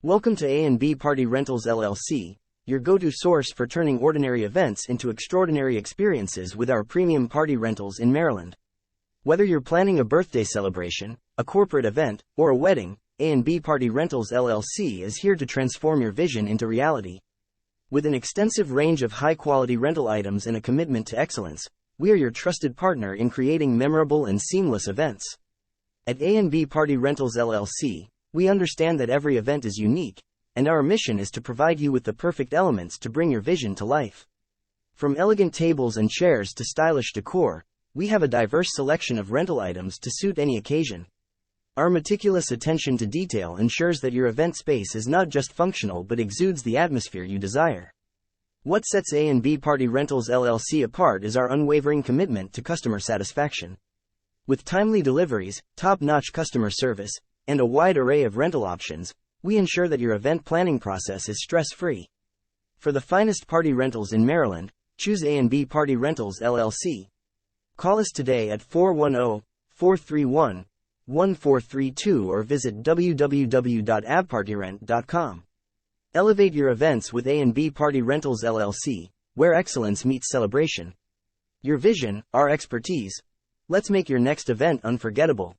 Welcome to A&B Party Rentals LLC, your go-to source for turning ordinary events into extraordinary experiences with our premium party rentals in Maryland. Whether you're planning a birthday celebration, a corporate event, or a wedding, A&B Party Rentals LLC is here to transform your vision into reality. With an extensive range of high-quality rental items and a commitment to excellence, we are your trusted partner in creating memorable and seamless events. At A&B Party Rentals LLC, we understand that every event is unique, and our mission is to provide you with the perfect elements to bring your vision to life. From elegant tables and chairs to stylish decor, we have a diverse selection of rental items to suit any occasion. Our meticulous attention to detail ensures that your event space is not just functional but exudes the atmosphere you desire. What sets A&B Party Rentals LLC apart is our unwavering commitment to customer satisfaction. With timely deliveries, top-notch customer service, and a wide array of rental options, we ensure that your event planning process is stress-free. For the finest party rentals in Maryland, choose A&B Party Rentals LLC. Call us today at 410-431-1432 or visit www.abpartyrent.com. Elevate your events with A&B Party Rentals LLC, where excellence meets celebration. Your vision, our expertise. Let's make your next event unforgettable.